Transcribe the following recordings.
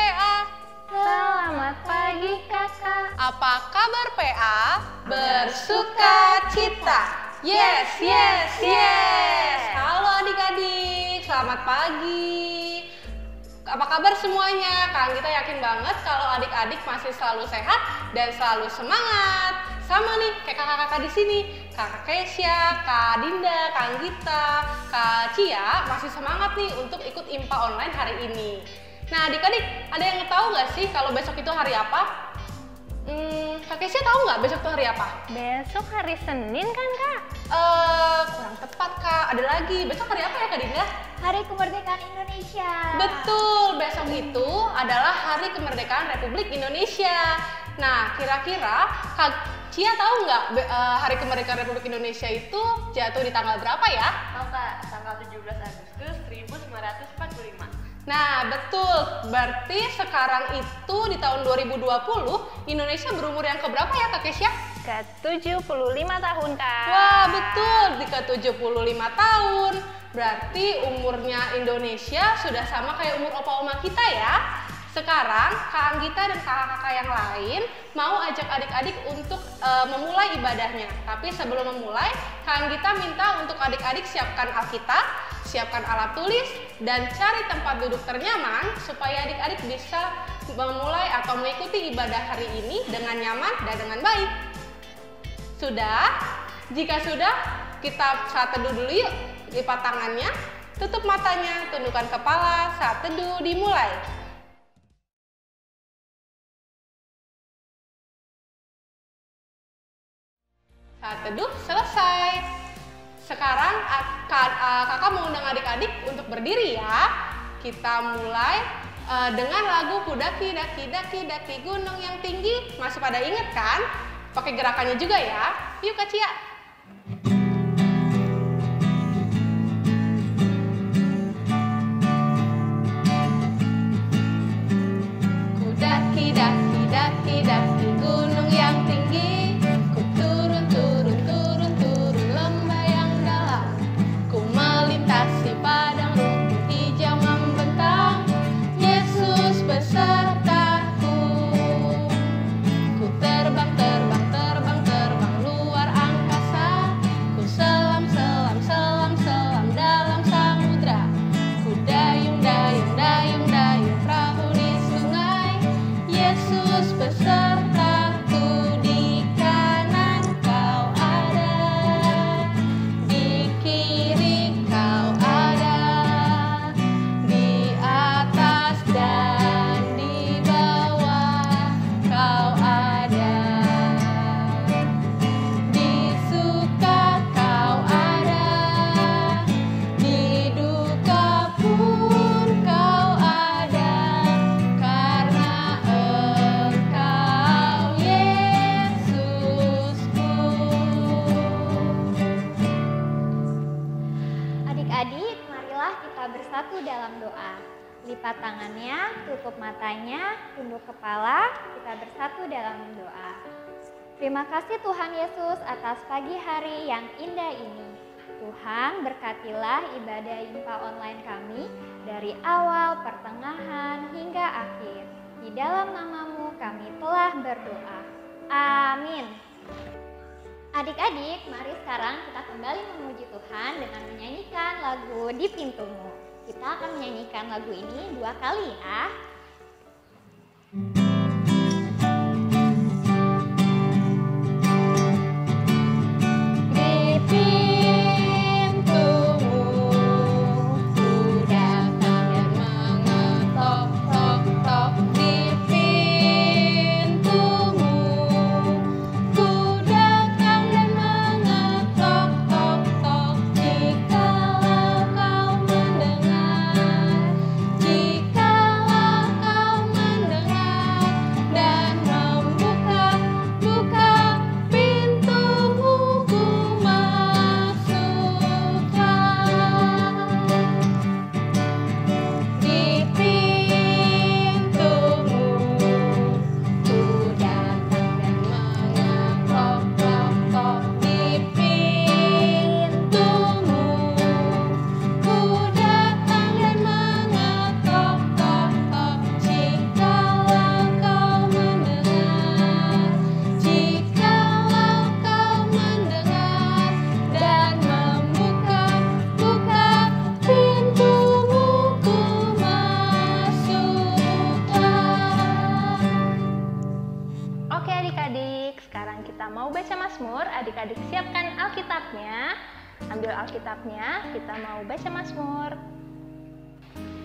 PA? Selamat pagi kakak. Apa kabar PA? Bersuka cita. Yes, yes, yes. Halo adik-adik, selamat pagi. Apa kabar semuanya? Kita yakin banget kalau adik-adik masih selalu sehat dan selalu semangat. Sama nih kayak kakak-kakak di sini, Kakak Kesya, Kak Dinda, Kak Gita, Kak Cia masih semangat nih untuk ikut IMPA online hari ini. Nah adik-adik, ada yang tahu nggak sih kalau besok itu hari apa? Kak Kesya tahu nggak besok itu hari apa? Besok hari Senin kan kak? Kurang tepat Kak, ada lagi. Besok hari apa ya Kak Dinda? Hari Kemerdekaan Indonesia. Betul, besok itu adalah Hari Kemerdekaan Republik Indonesia. Nah, kira-kira Kak Cia tahu nggak Hari Kemerdekaan Republik Indonesia itu jatuh di tanggal berapa ya? Tahu Kak, tanggal 17 Agustus 1945. Nah, betul. Berarti sekarang itu di tahun 2020 Indonesia berumur yang keberapa ya Kak Kesya? Ke 75 tahun kak. Wah, betul. Di ke 75 tahun. Berarti umurnya Indonesia sudah sama kayak umur opa-oma kita ya. Sekarang Kak Anggita dan kakak-kakak yang lain mau ajak adik-adik untuk memulai ibadahnya. Tapi sebelum memulai, Kak Anggita minta untuk adik-adik siapkan Alkitab, siapkan alat tulis, dan cari tempat duduk ternyaman supaya adik-adik bisa memulai atau mengikuti ibadah hari ini dengan nyaman dan dengan baik. Sudah? Jika sudah, kita saat teduh dulu yuk. Lipat tangannya, tutup matanya, tundukkan kepala, saat teduh dimulai. Saat teduh selesai. Sekarang kakak mengundang adik-adik untuk berdiri ya. Kita mulai dengan lagu Ku daki daki daki daki gunung yang tinggi. Masih pada inget kan? Pakai gerakannya juga ya. Yuk Kak Cia. Ku daki daki daki daki gunung yang tinggi. Ku turun turun turun turun lembah yang dalam. Ku melintasi padang rumput hijau membentang. Yesus besertaku. Ku terbang terbang terbang terbang luar angkasa. Ku selam selam selam selam dalam samudra. Ku dayung dayung dayung dayung perahu di sungai. Yesus besertaku, di kanan kau ada, di kiri kau ada, di atas dan di bawah kau ada, di suka kau ada, di duka pun kau ada, karena Engkau Yesusku. Adik-adik, marilah kita bersatu dalam doa. Lipat tangannya, tutup matanya, tunduk kepala, kita bersatu dalam doa. Terima kasih Tuhan Yesus atas pagi hari yang indah ini. Tuhan berkatilah ibadah IMPA online kami dari awal, pertengahan, hingga akhir. Di dalam namamu kami telah berdoa. Amin. Adik-adik, mari sekarang kita kembali memuji Tuhan dengan menyanyikan lagu Di Pintumu. Kita akan menyanyikan lagu ini 2 kali ya. Di pintumu ku datang dan mengetok tok tok. Di pintumu ku datang dan mengetok tok tok. Jikalau kau mendengar, jikalau kita mau baca Mazmur, adik-adik siapkan Alkitabnya. Ambil Alkitabnya, kita mau baca Mazmur.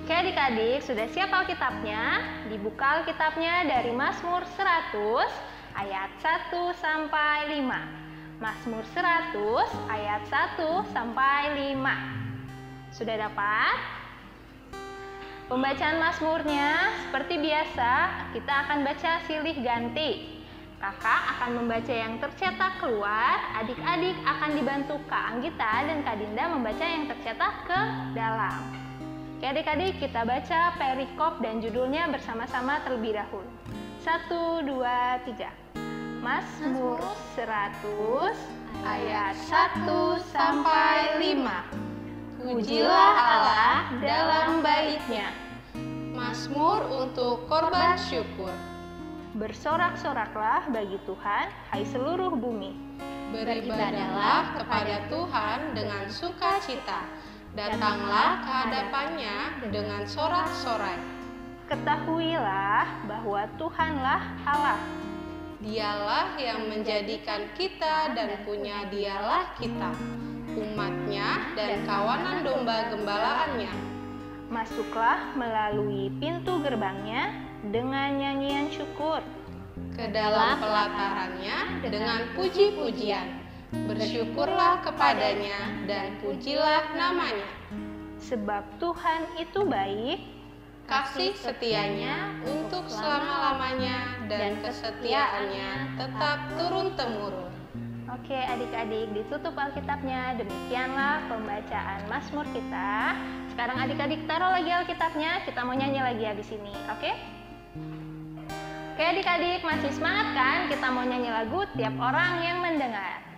Oke adik-adik, sudah siap Alkitabnya? Dibuka Alkitabnya dari Mazmur 100 ayat 1 sampai 5. Mazmur 100 ayat 1 sampai 5. Sudah dapat? Pembacaan Mazmurnya seperti biasa, kita akan baca silih ganti. Kakak akan membaca yang tercetak keluar, adik-adik akan dibantu Kak Anggita dan Kak Dinda membaca yang tercetak ke dalam. Oke adik-adik, kita baca perikop dan judulnya bersama-sama terlebih dahulu. 1, 2, 3. Mazmur 100 ayat 1 sampai 5. Pujilah Allah dalam baitnya. Mazmur untuk korban syukur. Bersorak-soraklah bagi Tuhan, hai seluruh bumi. Beribadahlah kepada Tuhan dengan sukacita. Datanglah ke hadapannya dengan sorak-sorai. Ketahuilah bahwa Tuhanlah Allah. Dialah yang menjadikan kita dan punya dialah kita, umatnya dan kawanan domba gembalaannya. Masuklah melalui pintu gerbangnya dengan nyanyian syukur. Ke dalam pelatarannya dengan puji-pujian. Bersyukurlah kepadanya dan pujilah namanya. Sebab Tuhan itu baik, Kasih setianya untuk selama-lamanya dan kesetiaannya tetap turun-temurun. Oke adik-adik, ditutup Alkitabnya. Demikianlah pembacaan Mazmur kita. Sekarang adik-adik taruh lagi Alkitabnya, kita mau nyanyi lagi habis ini, oke? Oke adik-adik, masih semangat kan? Kita mau nyanyi lagu tiap orang yang mendengar.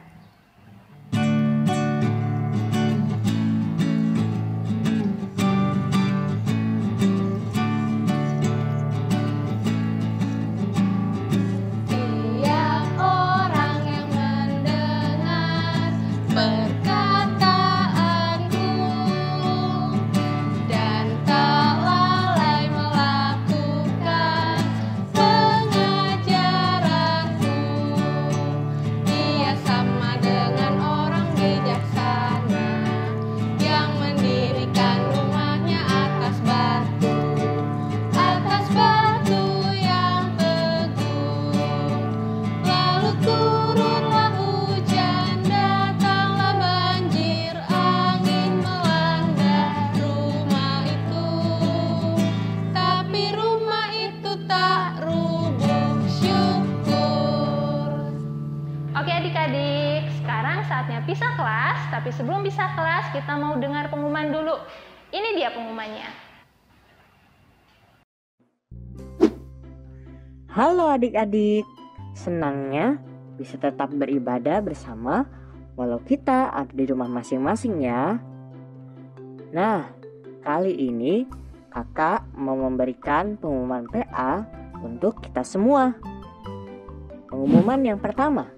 Pisah kelas, tapi sebelum pisah kelas kita mau dengar pengumuman dulu. Ini dia pengumumannya. Halo adik-adik, senangnya bisa tetap beribadah bersama walau kita ada di rumah masing-masing ya. Nah, kali ini kakak mau memberikan pengumuman PA untuk kita semua. Pengumuman yang pertama,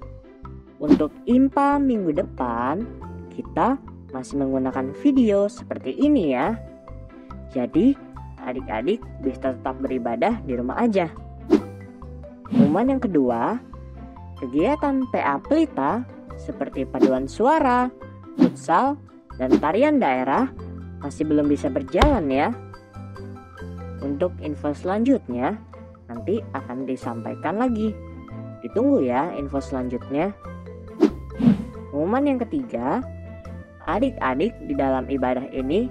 untuk IMPA minggu depan, kita masih menggunakan video seperti ini ya. Jadi, adik-adik bisa tetap beribadah di rumah aja. Pengumuman yang kedua, kegiatan PA Pelita seperti paduan suara, futsal, dan tarian daerah masih belum bisa berjalan ya. Untuk info selanjutnya, nanti akan disampaikan lagi. Ditunggu ya info selanjutnya. Pengumuman yang ketiga, adik-adik di dalam ibadah ini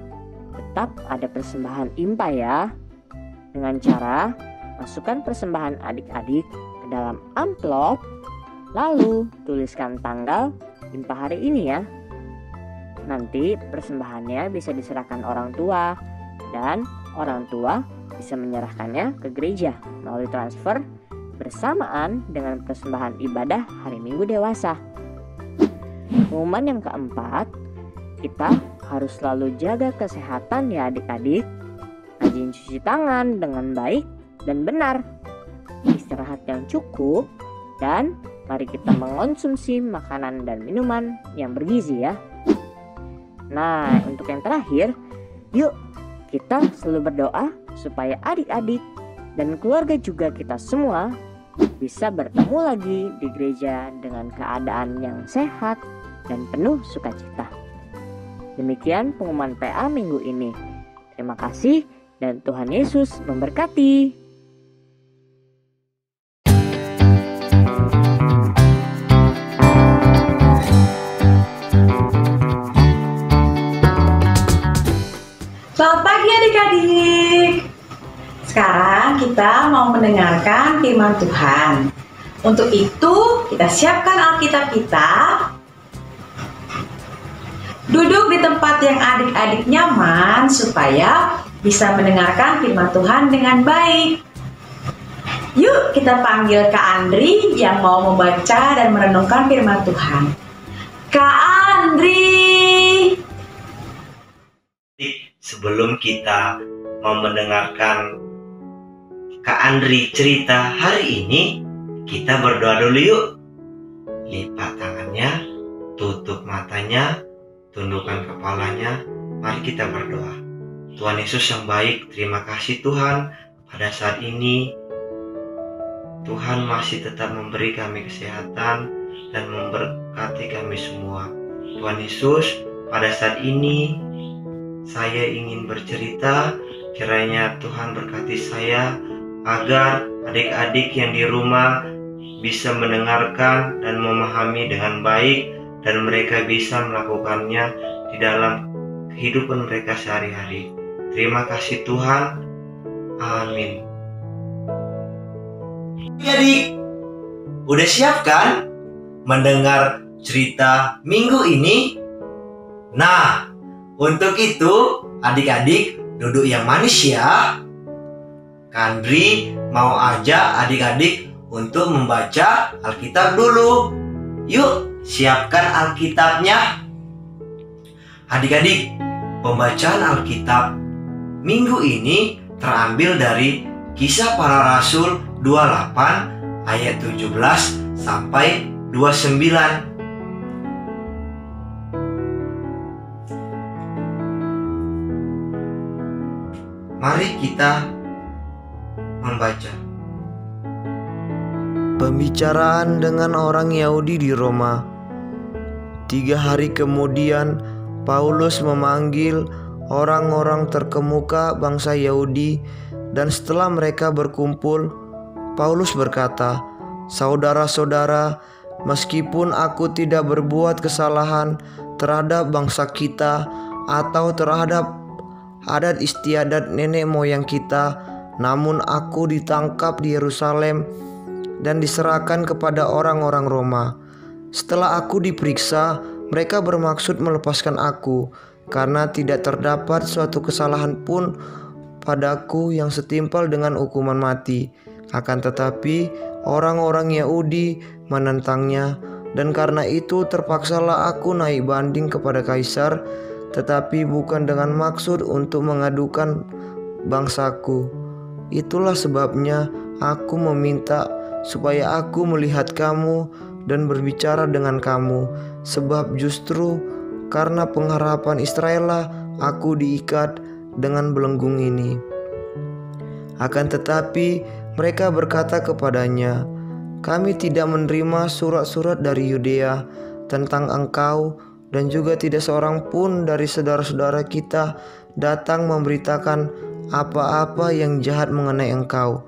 tetap ada persembahan IMPA ya. Dengan cara masukkan persembahan adik-adik ke dalam amplop, lalu tuliskan tanggal IMPA hari ini ya. Nanti persembahannya bisa diserahkan orang tua dan orang tua bisa menyerahkannya ke gereja melalui transfer bersamaan dengan persembahan ibadah hari Minggu dewasa. Pengumuman yang keempat, kita harus selalu jaga kesehatan ya adik-adik. Rajin cuci tangan dengan baik dan benar. Istirahat yang cukup dan mari kita mengonsumsi makanan dan minuman yang bergizi ya. Nah, untuk yang terakhir, yuk kita selalu berdoa supaya adik-adik dan keluarga juga kita semua bisa bertemu lagi di gereja dengan keadaan yang sehat dan penuh sukacita. Demikian pengumuman PA minggu ini. Terima kasih dan Tuhan Yesus memberkati. Selamat pagi adik-adik. Sekarang kita mau mendengarkan firman Tuhan. Untuk itu kita siapkan Alkitab kita. Duduk di tempat yang adik-adik nyaman supaya bisa mendengarkan firman Tuhan dengan baik. Yuk kita panggil Kak Andri yang mau membaca dan merenungkan firman Tuhan. Kak Andri. Sebelum kita mau mendengarkan Kak Andri cerita hari ini, kita berdoa dulu yuk. Lipat tangannya, tutup matanya, tundukkan kepalanya. Mari kita berdoa. Tuhan Yesus yang baik, terima kasih Tuhan. Pada saat ini Tuhan masih tetap memberi kami kesehatan dan memberkati kami semua. Tuhan Yesus, pada saat ini saya ingin bercerita, kiranya Tuhan berkati saya agar adik-adik yang di rumah bisa mendengarkan dan memahami dengan baik dan mereka bisa melakukannya di dalam kehidupan mereka sehari-hari. Terima kasih Tuhan. Amin. Adik, udah siap kan mendengar cerita minggu ini? Nah, untuk itu, adik-adik duduk yang manis ya. Kandri mau ajak adik-adik untuk membaca Alkitab dulu. Yuk, siapkan Alkitabnya. Adik-adik, pembacaan Alkitab minggu ini terambil dari Kisah Para Rasul 28 ayat 17 sampai 29. Mari kita membaca. Pembicaraan dengan orang Yahudi di Roma. 3 hari kemudian, Paulus memanggil orang-orang terkemuka bangsa Yahudi, dan setelah mereka berkumpul, Paulus berkata, "Saudara-saudara, meskipun aku tidak berbuat kesalahan terhadap bangsa kita atau terhadap adat istiadat nenek moyang kita, namun aku ditangkap di Yerusalem dan diserahkan kepada orang-orang Roma. Setelah aku diperiksa, mereka bermaksud melepaskan aku, karena tidak terdapat suatu kesalahan pun padaku yang setimpal dengan hukuman mati. Akan tetapi orang-orang Yahudi menentangnya, dan karena itu terpaksalah aku naik banding kepada Kaisar, tetapi bukan dengan maksud untuk mengadukan bangsaku. Itulah sebabnya aku meminta supaya aku melihat kamu dan berbicara dengan kamu, sebab justru karena pengharapan Israel aku diikat dengan belenggung ini." Akan tetapi mereka berkata kepadanya, "Kami tidak menerima surat-surat dari Yudea tentang engkau, dan juga tidak seorang pun dari saudara-saudara kita datang memberitakan apa-apa yang jahat mengenai engkau.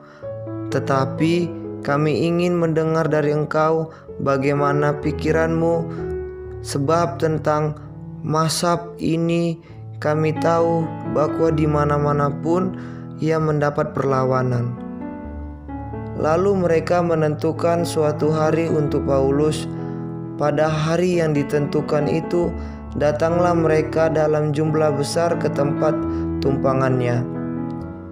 Tetapi kami ingin mendengar dari engkau bagaimana pikiranmu, sebab tentang mazhab ini kami tahu bahwa di mana-mana pun ia mendapat perlawanan." Lalu mereka menentukan suatu hari untuk Paulus. Pada hari yang ditentukan itu, datanglah mereka dalam jumlah besar ke tempat tumpangannya.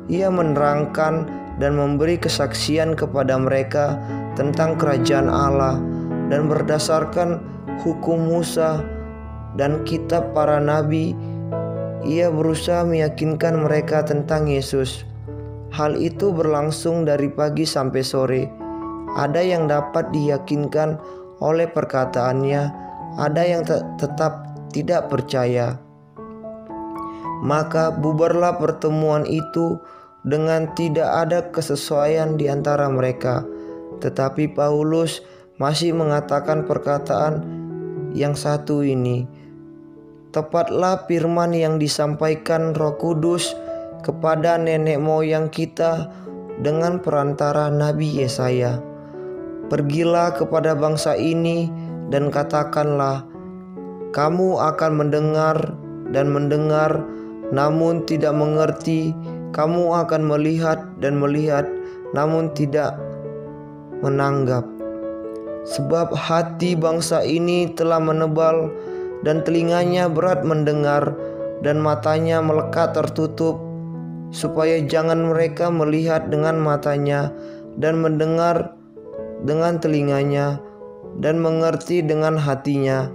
Ia menerangkan dan memberi kesaksian kepada mereka tentang kerajaan Allah, dan berdasarkan hukum Musa dan kitab para nabi, ia berusaha meyakinkan mereka tentang Yesus. Hal itu berlangsung dari pagi sampai sore. Ada yang dapat diyakinkan oleh perkataannya, ada yang tetap tidak percaya. Maka bubarlah pertemuan itu dengan tidak ada kesesuaian di antara mereka. Tetapi Paulus masih mengatakan perkataan yang satu ini. Tepatlah firman yang disampaikan Roh Kudus kepada nenek moyang kita dengan perantara Nabi Yesaya. Pergilah kepada bangsa ini dan katakanlah, kamu akan mendengar dan mendengar, namun tidak mengerti. Kamu akan melihat dan melihat, namun tidak menanggap. Sebab hati bangsa ini telah menebal, dan telinganya berat mendengar, dan matanya melekat tertutup, supaya jangan mereka melihat dengan matanya, dan mendengar dengan telinganya, dan mengerti dengan hatinya,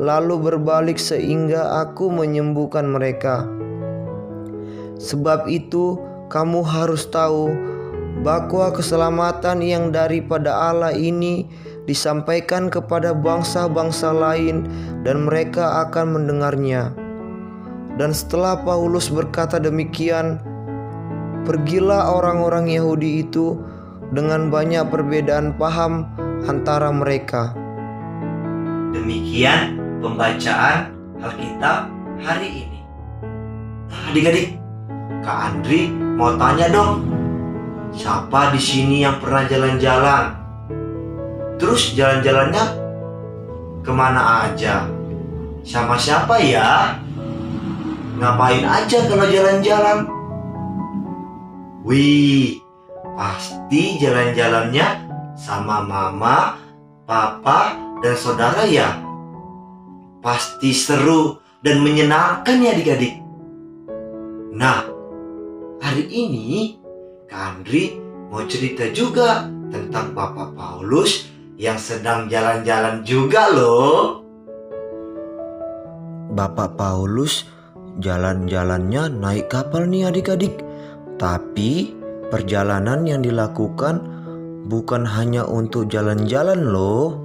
lalu berbalik sehingga aku menyembuhkan mereka. Sebab itu kamu harus tahu bahwa keselamatan yang daripada Allah ini disampaikan kepada bangsa-bangsa lain, dan mereka akan mendengarnya. Dan setelah Paulus berkata demikian, pergilah orang-orang Yahudi itu dengan banyak perbedaan paham antara mereka. Demikian pembacaan Alkitab hari ini. Adik-adik, Kak Andri mau tanya dong, siapa di sini yang pernah jalan-jalan? Terus jalan-jalannya kemana aja? Sama siapa ya? Ngapain aja kalau jalan-jalan? Wih, pasti jalan-jalannya sama mama, papa, dan saudara ya. Pasti seru dan menyenangkan ya adik-adik. Nah, hari ini Kak Andri mau cerita juga tentang Bapak Paulus yang sedang jalan-jalan juga loh. Bapak Paulus jalan-jalannya naik kapal nih adik-adik. Tapi perjalanan yang dilakukan bukan hanya untuk jalan-jalan loh.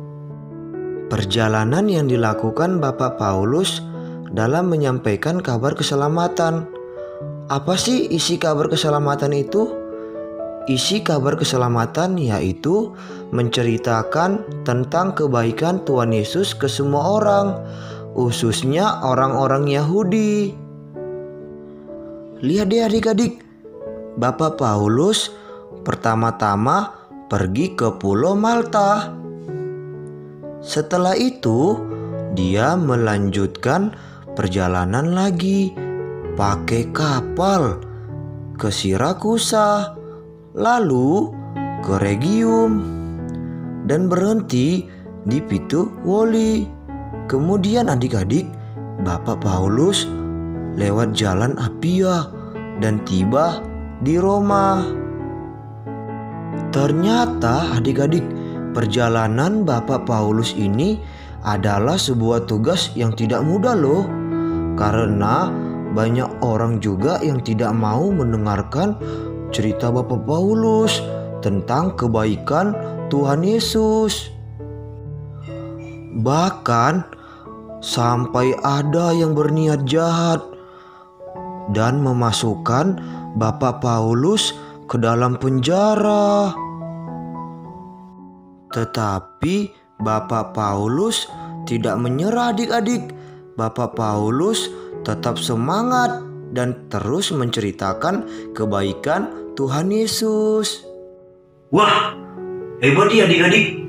Perjalanan yang dilakukan Bapak Paulus dalam menyampaikan kabar keselamatan. Apa sih isi kabar keselamatan itu? Isi kabar keselamatan yaitu menceritakan tentang kebaikan Tuhan Yesus ke semua orang, khususnya orang-orang Yahudi. Lihat deh adik-adik, Bapak Paulus pertama-tama pergi ke Pulau Malta. Setelah itu, dia melanjutkan perjalanan lagi pakai kapal ke Sirakusa, lalu ke Regium, dan berhenti di Puteoli. Kemudian adik-adik, Bapak Paulus lewat jalan Apia dan tiba di Roma. Ternyata adik-adik, perjalanan Bapak Paulus ini adalah sebuah tugas yang tidak mudah loh. Karena banyak orang juga yang tidak mau mendengarkan cerita Bapak Paulus tentang kebaikan Tuhan Yesus. Bahkan sampai ada yang berniat jahat dan memasukkan Bapak Paulus ke dalam penjara. Tetapi Bapak Paulus tidak menyerah adik-adik. Bapak Paulus tetap semangat dan terus menceritakan kebaikan Tuhan Yesus. Wah, hebat ya adik-adik.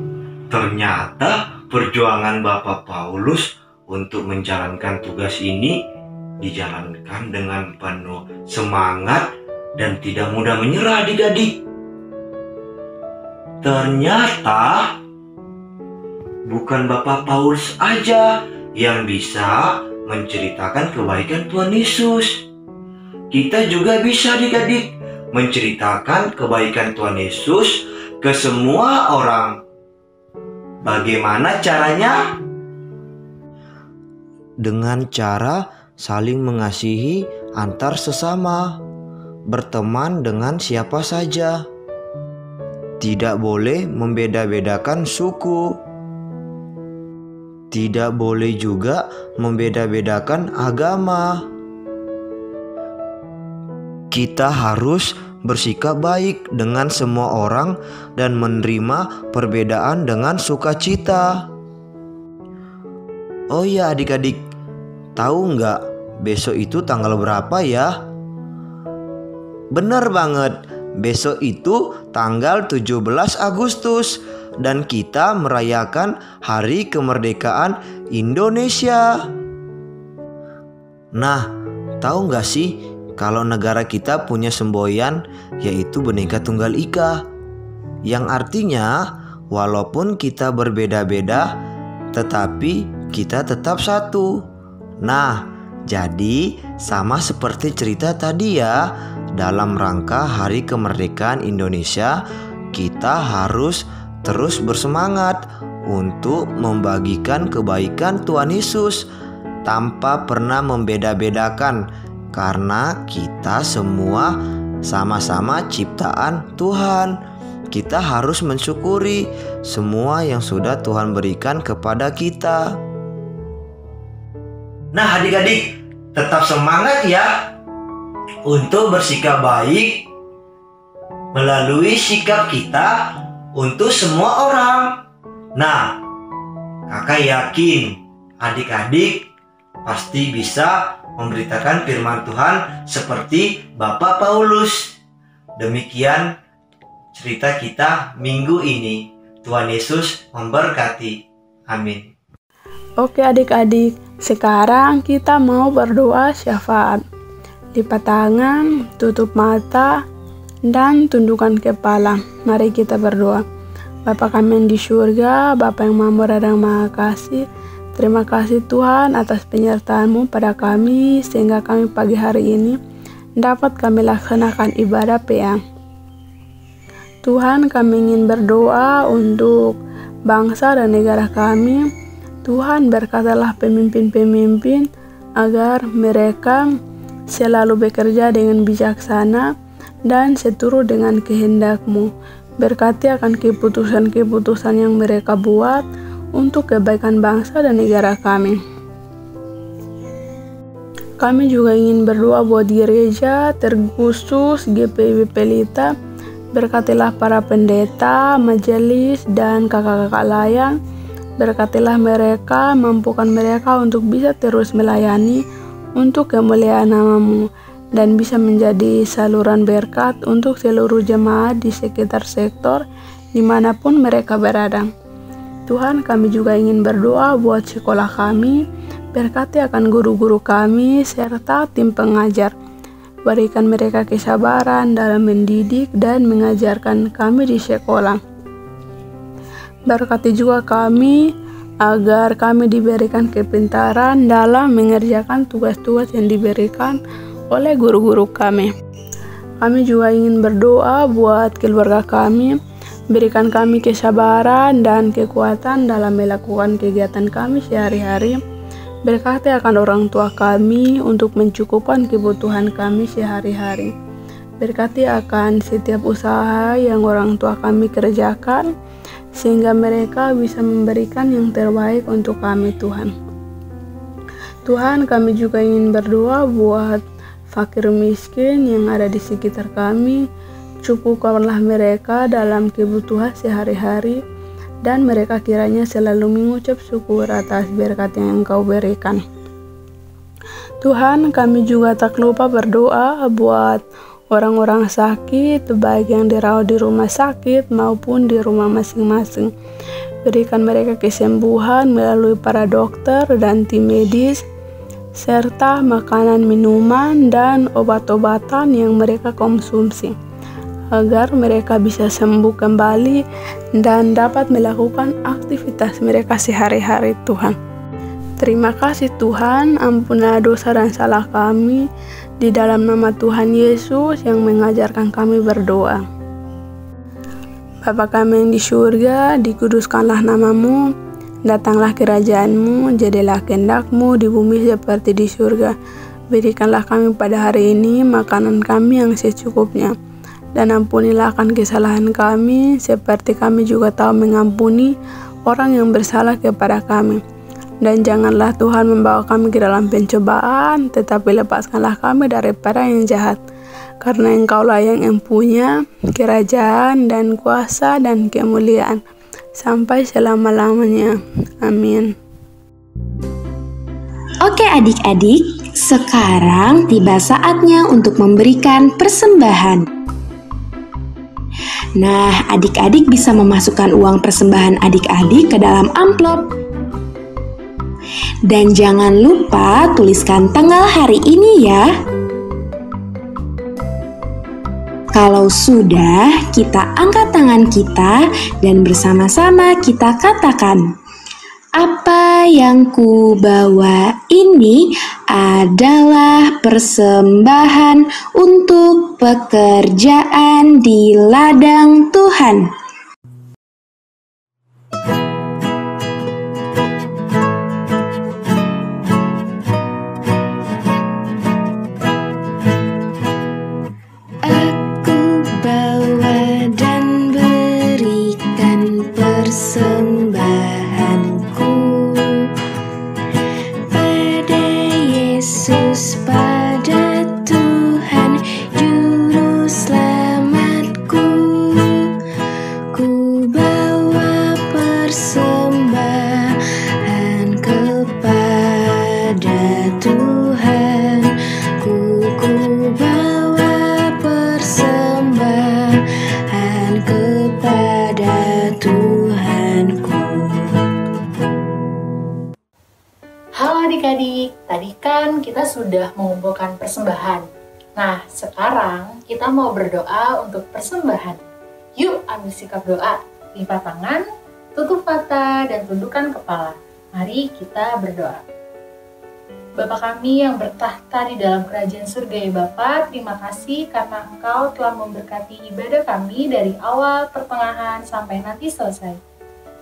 Ternyata perjuangan Bapak Paulus untuk menjalankan tugas ini dijalankan dengan penuh semangat dan tidak mudah menyerah adik-adik. Ternyata bukan Bapak Paulus aja yang bisa menceritakan kebaikan Tuhan Yesus. Kita juga bisa adik-adik menceritakan kebaikan Tuhan Yesus ke semua orang. Bagaimana caranya? Dengan cara saling mengasihi antar sesama, berteman dengan siapa saja. Tidak boleh membeda-bedakan suku. Tidak boleh juga membeda-bedakan agama. Kita harus bersikap baik dengan semua orang dan menerima perbedaan dengan sukacita. Oh ya adik-adik, tahu nggak besok itu tanggal berapa ya? Benar banget, besok itu tanggal 17 Agustus dan kita merayakan Hari Kemerdekaan Indonesia. Nah, tahu nggak sih kalau negara kita punya semboyan yaitu Bhinneka Tunggal Ika, yang artinya walaupun kita berbeda-beda tetapi kita tetap satu. Nah, jadi sama seperti cerita tadi ya, dalam rangka Hari Kemerdekaan Indonesia kita harus terus bersemangat untuk membagikan kebaikan Tuhan Yesus tanpa pernah membeda-bedakan, karena kita semua sama-sama ciptaan Tuhan. Kita harus mensyukuri semua yang sudah Tuhan berikan kepada kita. Nah adik-adik, tetap semangat ya untuk bersikap baik melalui sikap kita untuk semua orang. Nah, kakak yakin adik-adik pasti bisa memberitakan firman Tuhan seperti Bapak Paulus. Demikian cerita kita minggu ini. Tuhan Yesus memberkati. Amin. Oke adik-adik, sekarang kita mau berdoa syafaat. Lipat tangan, tutup mata, dan tundukkan kepala. Mari kita berdoa. Bapa kami yang di surga, Bapa yang Maha Murah dan Maha Kasih, terima kasih Tuhan atas penyertaan-Mu pada kami sehingga kami pagi hari ini dapat kami laksanakan ibadah Peang. Tuhan, kami ingin berdoa untuk bangsa dan negara kami. Tuhan, berkatalah pemimpin-pemimpin agar mereka selalu bekerja dengan bijaksana dan seturut dengan kehendak-Mu. Berkati akan keputusan-keputusan yang mereka buat untuk kebaikan bangsa dan negara kami. Kami juga ingin berdoa buat gereja, terkhusus GPIB Pelita. Berkatilah para pendeta, majelis, dan kakak-kakak layang. Berkatilah mereka, mampukan mereka untuk bisa terus melayani untuk kemuliaan nama-Mu dan bisa menjadi saluran berkat untuk seluruh jemaat di sekitar sektor dimanapun mereka berada. Tuhan, kami juga ingin berdoa buat sekolah kami, berkati akan guru-guru kami serta tim pengajar. Berikan mereka kesabaran dalam mendidik dan mengajarkan kami di sekolah. Berkati juga kami agar kami diberikan kepintaran dalam mengerjakan tugas-tugas yang diberikan oleh guru-guru kami. Kami juga ingin berdoa buat keluarga kami. Berikan kami kesabaran dan kekuatan dalam melakukan kegiatan kami sehari-hari. Berkati akan orang tua kami untuk mencukupkan kebutuhan kami sehari-hari. Berkati akan setiap usaha yang orang tua kami kerjakan, sehingga mereka bisa memberikan yang terbaik untuk kami, Tuhan. Tuhan, kami juga ingin berdoa buat fakir miskin yang ada di sekitar kami. Cukupkanlah mereka dalam kebutuhan sehari-hari, dan mereka kiranya selalu mengucap syukur atas berkat yang Engkau berikan. Tuhan, kami juga tak lupa berdoa buat orang-orang sakit, baik yang dirawat di rumah sakit maupun di rumah masing-masing. Berikan mereka kesembuhan melalui para dokter dan tim medis, serta makanan, minuman, dan obat-obatan yang mereka konsumsi, agar mereka bisa sembuh kembali dan dapat melakukan aktivitas mereka sehari-hari, Tuhan. Terima kasih Tuhan, ampunilah dosa dan salah kami, di dalam nama Tuhan Yesus yang mengajarkan kami berdoa. Bapa kami yang di surga, dikuduskanlah nama-Mu, datanglah kerajaan-Mu, jadilah kehendak-Mu di bumi seperti di surga. Berikanlah kami pada hari ini makanan kami yang secukupnya, dan ampunilah akan kesalahan kami, seperti kami juga tahu mengampuni orang yang bersalah kepada kami. Dan janganlah Tuhan membawa kami ke dalam pencobaan, tetapi lepaskanlah kami daripada yang jahat. karena Engkaulah yang empunya kerajaan dan kuasa dan kemuliaan sampai selama-lamanya. Amin. Oke adik-adik, sekarang tiba saatnya untuk memberikan persembahan. Nah, adik-adik bisa memasukkan uang persembahan adik-adik ke dalam amplop. Dan jangan lupa tuliskan tanggal hari ini ya. Kalau sudah, kita angkat tangan kita dan bersama-sama kita katakan, apa yang ku bawa ini adalah persembahan untuk pekerjaan di ladang Tuhan. Aku bawa dan berikan persembahanku pada Yesus, pada Tuhan Juru Selamatku. Ku bawa persembahan kepada Tuhan. Ku bawa persembahan kepada Tuhanku. Halo adik-adik, tadi kan kita sudah mengumpulkan persembahan. Nah, sekarang kita mau berdoa untuk persembahan. Yuk ambil sikap doa, lipat tangan, tutup mata, dan tundukkan kepala. Mari kita berdoa. Bapa kami yang bertahta di dalam kerajaan surga ya Bapa, terima kasih karena Engkau telah memberkati ibadah kami dari awal, pertengahan, sampai nanti selesai.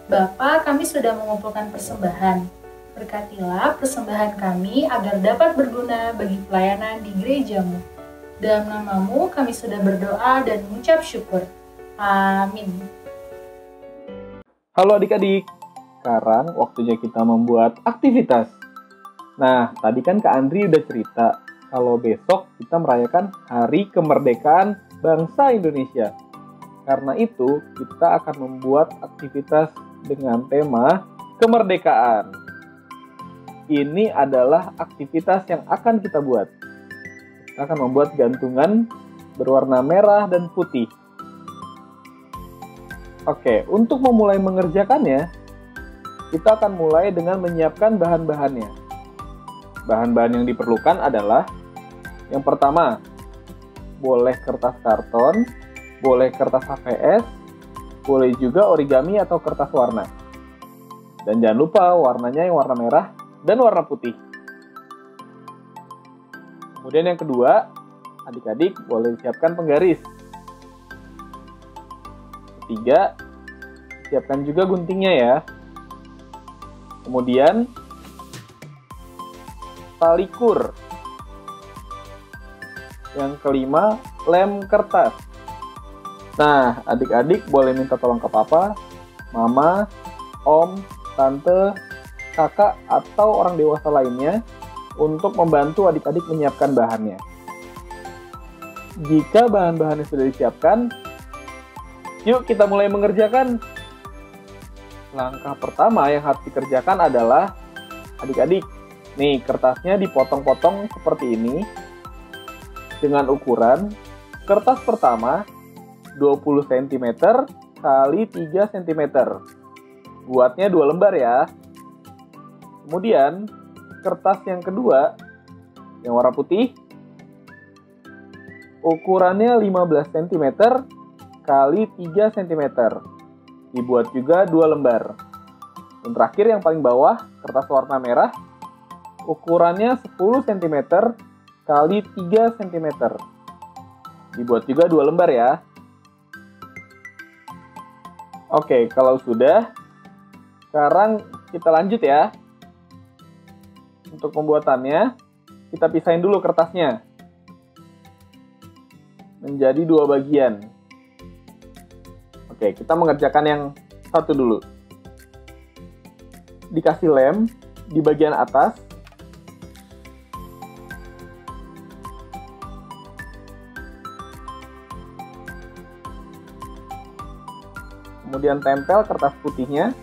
Bapa, kami sudah mengumpulkan persembahan. Berkatilah persembahan kami agar dapat berguna bagi pelayanan di gereja-Mu. Dalam nama-Mu kami sudah berdoa dan mengucap syukur. Amin. Halo adik-adik, sekarang waktunya kita membuat aktivitas. Nah, tadi kan Kak Andri udah cerita kalau besok kita merayakan Hari Kemerdekaan Bangsa Indonesia. Karena itu, kita akan membuat aktivitas dengan tema kemerdekaan. Ini adalah aktivitas yang akan kita buat. Kita akan membuat gantungan berwarna merah dan putih. Oke, untuk memulai mengerjakannya, kita akan mulai dengan menyiapkan bahan-bahannya. Bahan-bahan yang diperlukan adalah yang pertama, boleh kertas karton, boleh kertas HVS, boleh juga origami atau kertas warna. Dan jangan lupa warnanya yang warna merah dan warna putih. Kemudian yang kedua, adik-adik boleh siapkan penggaris. Ketiga, siapkan juga guntingnya ya. Kemudian tali kur. Yang kelima, lem kertas. Nah, adik-adik boleh minta tolong ke papa, mama, om, tante, kakak, atau orang dewasa lainnya untuk membantu adik-adik menyiapkan bahannya. Jika bahan-bahannya sudah disiapkan, yuk kita mulai mengerjakan. Langkah pertama yang harus dikerjakan adalah, adik-adik, nih kertasnya dipotong-potong seperti ini dengan ukuran kertas pertama 20 cm kali 3 cm. Buatnya 2 lembar ya. Kemudian kertas yang kedua yang warna putih ukurannya 15 cm kali 3 cm. Dibuat juga 2 lembar. Dan terakhir yang paling bawah kertas warna merah ukurannya 10 cm kali 3 cm. Dibuat juga 2 lembar ya. Oke, kalau sudah, sekarang kita lanjut ya. Untuk pembuatannya, kita pisahin dulu kertasnya menjadi 2 bagian. Oke, kita mengerjakan yang satu dulu. Dikasih lem di bagian atas. Kemudian tempel kertas putihnya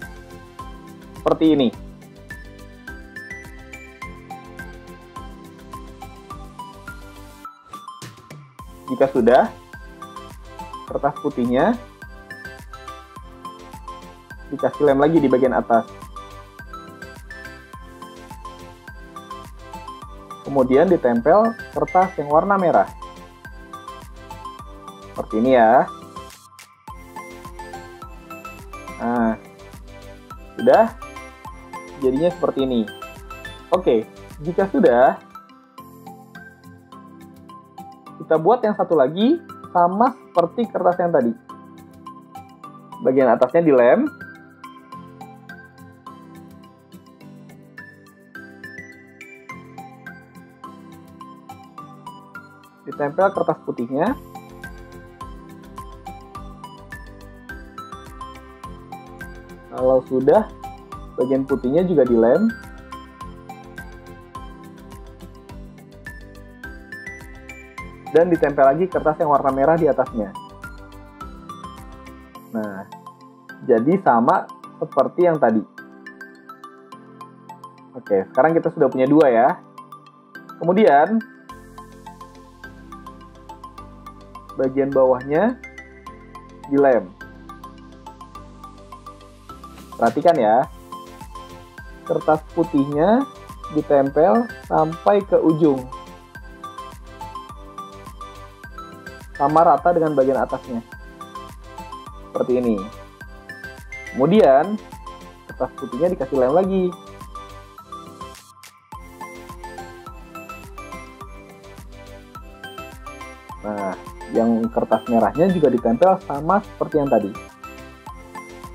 seperti ini. Jika sudah, kertas putihnya dikasih lem lagi di bagian atas. Kemudian ditempel kertas yang warna merah. Seperti ini ya. Nah, sudah. Jadinya seperti ini. Oke, jika sudah, kita buat yang satu lagi sama seperti kertas yang tadi. Bagian atasnya dilem. Ditempel kertas putihnya. Kalau sudah, bagian putihnya juga dilem. Dan ditempel lagi kertas yang warna merah di atasnya. Nah, jadi sama seperti yang tadi. Oke, sekarang kita sudah punya dua ya. Kemudian, bagian bawahnya dilem. Perhatikan ya, kertas putihnya ditempel sampai ke ujung. Sama rata dengan bagian atasnya. Seperti ini. Kemudian, kertas putihnya dikasih lem lagi. Nah, yang kertas merahnya juga ditempel sama seperti yang tadi.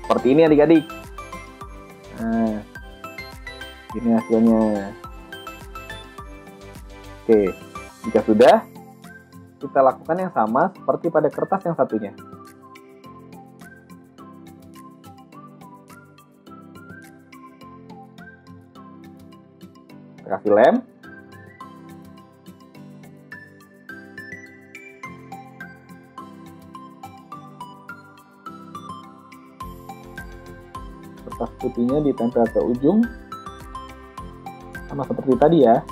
Seperti ini adik-adik. Nah, ini hasilnya. Oke, jika sudah, kita lakukan yang sama seperti pada kertas yang satunya. Kita kasih lem. Kertas putihnya ditempel ke ujung. Sama seperti tadi ya.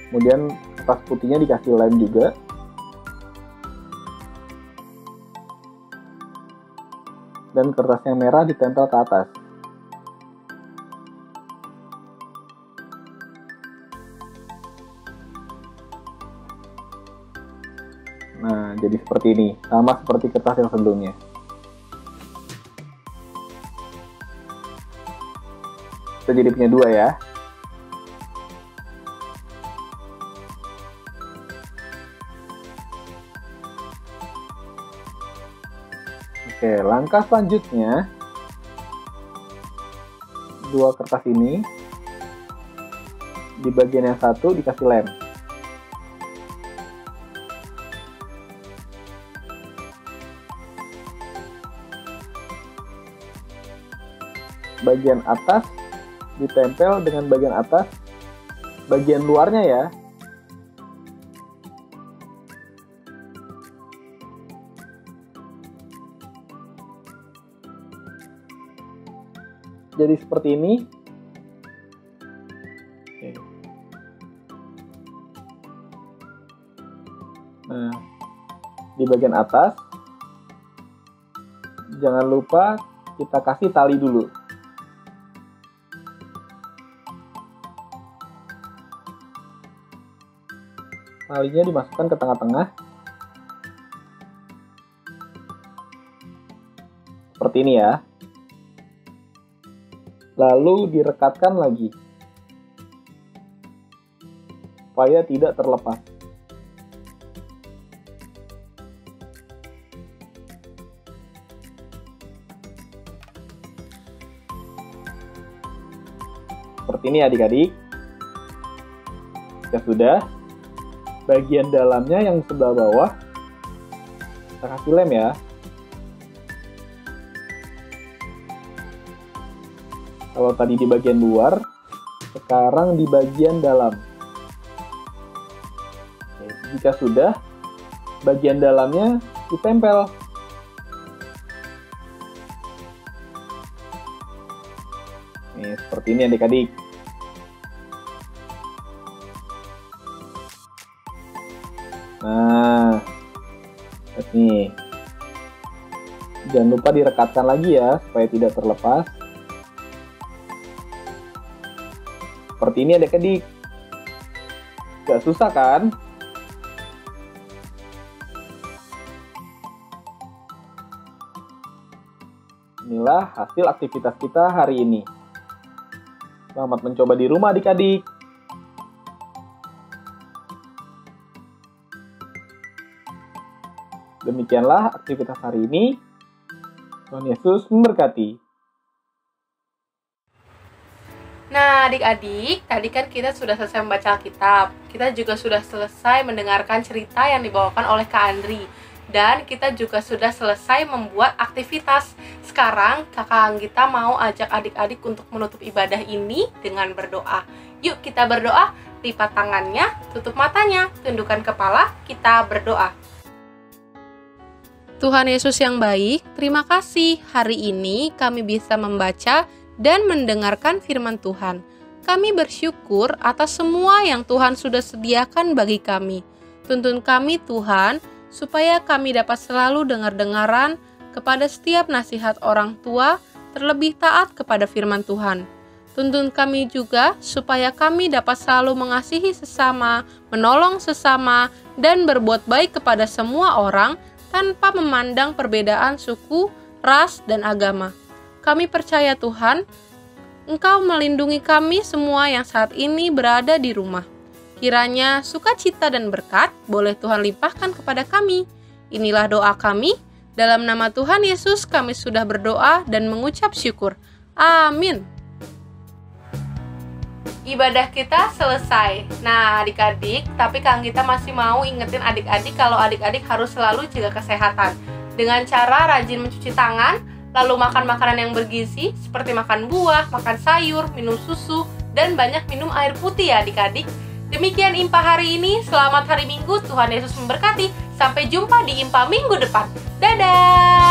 Kemudian kertas putihnya dikasih lem juga. Dan kertas yang merah ditempel ke atas. Nah, jadi seperti ini. Sama seperti kertas yang sebelumnya. Kita jadi punya dua ya. Oke, langkah selanjutnya, dua kertas ini di bagian yang satu dikasih lem. Bagian atas ditempel dengan bagian atas, bagian luarnya ya. Jadi seperti ini. Oke. Nah, di bagian atas jangan lupa kita kasih tali dulu. Talinya dimasukkan ke tengah-tengah. Seperti ini ya. Lalu direkatkan lagi supaya tidak terlepas. Seperti ini adik-adik. Jika sudah, bagian dalamnya yang sebelah bawah kita kasih lem ya. Kalau tadi di bagian luar, sekarang di bagian dalam. jika sudah, bagian dalamnya ditempel. Nih, seperti ini adik-adik. Nah, lihat nih. Jangan lupa direkatkan lagi ya, supaya tidak terlepas. Seperti ini adik-adik. Gak susah kan? Inilah hasil aktivitas kita hari ini. Selamat mencoba di rumah adik-adik. Demikianlah aktivitas hari ini. Tuhan Yesus memberkati. Nah, adik-adik, tadi kan kita sudah selesai membaca Alkitab. Kita juga sudah selesai mendengarkan cerita yang dibawakan oleh Kak Andri. Dan kita juga sudah selesai membuat aktivitas. Sekarang Kakak Anggita mau ajak adik-adik untuk menutup ibadah ini dengan berdoa. Yuk kita berdoa, lipat tangannya, tutup matanya, tundukkan kepala, kita berdoa. Tuhan Yesus yang baik, terima kasih hari ini kami bisa membaca dan mendengarkan firman Tuhan. Kami bersyukur atas semua yang Tuhan sudah sediakan bagi kami. Tuntun kami Tuhan, supaya kami dapat selalu dengar-dengaran kepada setiap nasihat orang tua, terlebih taat kepada firman Tuhan. Tuntun kami juga supaya kami dapat selalu mengasihi sesama, menolong sesama, dan berbuat baik kepada semua orang, tanpa memandang perbedaan suku, ras, dan agama. Kami percaya Tuhan, Engkau melindungi kami semua yang saat ini berada di rumah. Kiranya sukacita dan berkat boleh Tuhan limpahkan kepada kami. Inilah doa kami, dalam nama Tuhan Yesus kami sudah berdoa dan mengucap syukur. Amin. Ibadah kita selesai. Nah, adik-adik, tapi Kak Anggita masih mau ingetin adik-adik kalau adik-adik harus selalu jaga kesehatan. Dengan cara rajin mencuci tangan, lalu makan makanan yang bergizi, seperti makan buah, makan sayur, minum susu, dan banyak minum air putih ya adik-adik. Demikian Impa hari ini, selamat hari Minggu, Tuhan Yesus memberkati. Sampai jumpa di Impa minggu depan. Dadah!